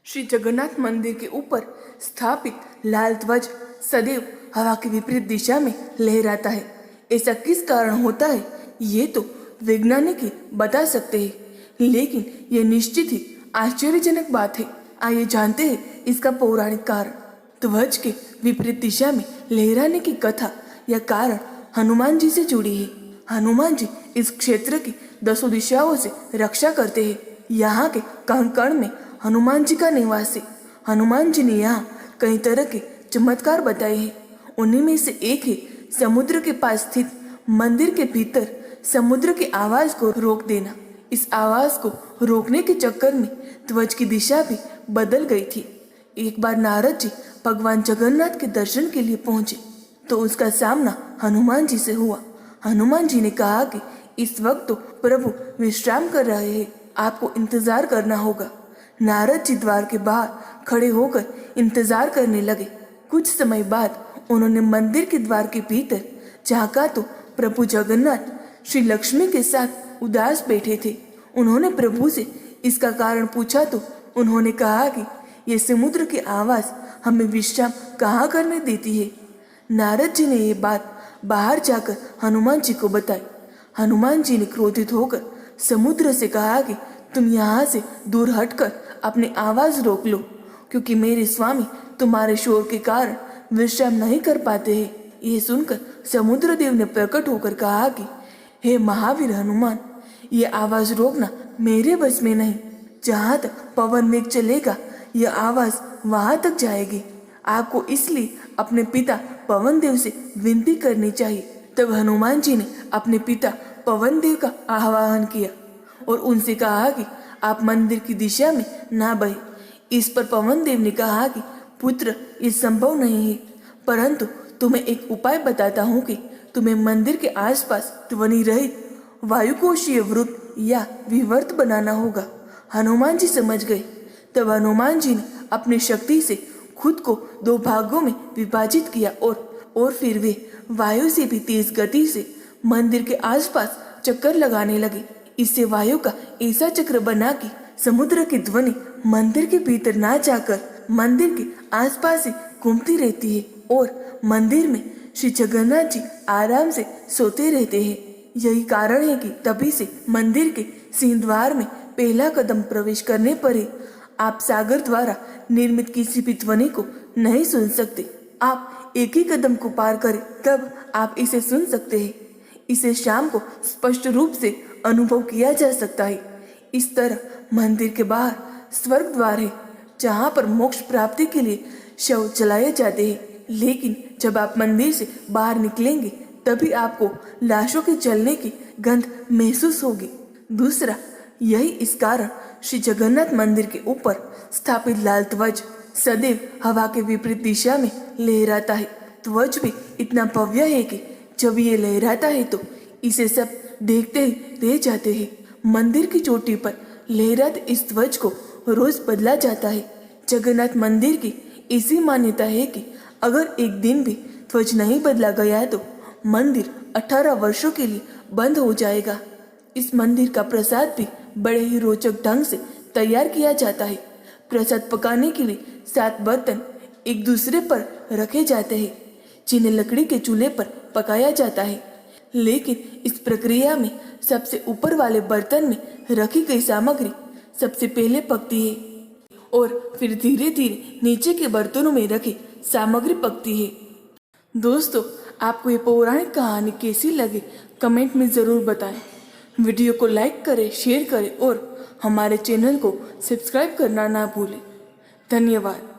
श्री जगन्नाथ मंदिर के ऊपर स्थापित लाल ध्वज सदैव हवा की विपरीत दिशा में लहराता है। ऐसा किस कारण होता है ये तो वैज्ञानिक ही बता सकते हैं, लेकिन यह निश्चित ही आश्चर्यजनक बात है। आइए जानते हैं इसका पौराणिक कारण। ध्वज के विपरीत दिशा में लहराने की कथा या कारण हनुमान जी से जुड़ी है। हनुमान जी इस क्षेत्र की 10 दिशाओं से रक्षा करते हैं। यहाँ के कण में हनुमान जी का निवास है। हनुमान जी ने यहाँ कई तरह के चमत्कार बताए हैं। उन्हीं में से एक है समुद्र के पास स्थित मंदिर के भीतर समुद्र की आवाज को रोक देना। इस आवाज को रोकने के चक्कर में ध्वज की दिशा भी बदल गई थी। एक बार नारद जी भगवान जगन्नाथ के दर्शन के लिए पहुंचे तो उसका सामना हनुमान जी से हुआ। हनुमान जी ने कहा कि इस वक्त तो प्रभु विश्राम कर रहे हैं, आपको इंतजार करना होगा। नारद जी द्वार के बाहर खड़े होकर इंतजार करने लगे। कुछ समय बाद उन्होंने मंदिर के द्वार के भीतर झांका तो प्रभु जगन्नाथ श्री लक्ष्मी के साथ उदास बैठे थे। उन्होंने प्रभु से इसका कारण पूछा तो उन्होंने कहा कि ये समुद्र की आवाज हमें विश्राम कहाँ करने देती है। नारद जी ने ये बात बाहर जाकर हनुमान जी को बताई। हनुमान जी ने क्रोधित होकर समुद्र से कहा कि तुम यहाँ से दूर हटकर अपनी आवाज रोक लो, क्योंकि मेरे स्वामी तुम्हारे शोर के कारण विश्राम नहीं कर पाते हैं। ये सुनकर समुद्र देव ने प्रकट होकर कहा कि हे महावीर हनुमान, ये आवाज रोकना मेरे बस में नहीं। जहाँ तक पवन वेग चलेगा यह आवाज वहां तक जाएगी। आपको इसलिए अपने पिता पवन देव से विनती करनी चाहिए। तब हनुमान जी ने अपने पिता पवन देव का आह्वान किया और उनसे कहा कि आप मंदिर की दिशा में ना बहे। इस पर पवन देव ने कहा कि पुत्र, ये संभव नहीं है, परंतु तुम्हें एक उपाय बताता हूँ कि तुम्हें मंदिर के आसपास ध्वनि रहित वायुकोशीय वृत्त या विवर्त बनाना होगा। हनुमान जी समझ गए। तब हनुमान जी ने अपनी शक्ति से खुद को 2 भागों में विभाजित किया और फिर वे वायु से भी तेज गति से मंदिर के आसपास चक्कर लगाने लगे। इससे वायु का ऐसा चक्र बना कि समुद्र की ध्वनि मंदिर के भीतर ना जाकर मंदिर के आसपास ही घूमती रहती है और मंदिर में श्री जगन्नाथ जी आराम से सोते रहते हैं। यही कारण है कि तभी से मंदिर के सिंह द्वार में पहला कदम प्रवेश करने पर ही आप सागर द्वारा निर्मित किसी भी ध्वनि को नहीं सुन सकते। आप एक ही कदम को पार करें तब आप इसे सुन सकते हैं। इसे शाम को स्पष्ट रूप से अनुभव किया जा सकता है। इस तरह मंदिर के बाहर स्वर्ग द्वार है, जहाँ पर मोक्ष प्राप्ति के लिए शव जलाए जाते हैं। लेकिन जब आप मंदिर से बाहर निकलेंगे तभी आपको लाशों के जलने की गंध महसूस होगी। दूसरा, यही इस कारण श्री जगन्नाथ मंदिर के ऊपर स्थापित लाल ध्वज सदैव हवा के विपरीत दिशा में लहराता है। ध्वज भी इतना भव्य है कि जब ये लहराता है तो इसे सब देखते ही रह जाते हैं। मंदिर की चोटी पर लहराते इस ध्वज को रोज बदला जाता है। जगन्नाथ मंदिर की ऐसी मान्यता है कि अगर एक दिन भी ध्वज नहीं बदला गया तो मंदिर 18 वर्षों के लिए बंद हो जाएगा। इस मंदिर का प्रसाद भी बड़े ही रोचक ढंग से तैयार किया जाता है। प्रसाद पकाने के लिए 7 बर्तन एक दूसरे पर रखे जाते हैं, जिन्हें लकड़ी के चूल्हे पर पकाया जाता है। लेकिन इस प्रक्रिया में सबसे ऊपर वाले बर्तन में रखी गई सामग्री सबसे पहले पकती है और फिर धीरे धीरे नीचे के बर्तनों में रखी सामग्री पकती है। दोस्तों, आपको ये पौराणिक कहानी कैसी लगी कमेंट में ज़रूर बताएं। वीडियो को लाइक करें, शेयर करें और हमारे चैनल को सब्सक्राइब करना ना भूलें। धन्यवाद।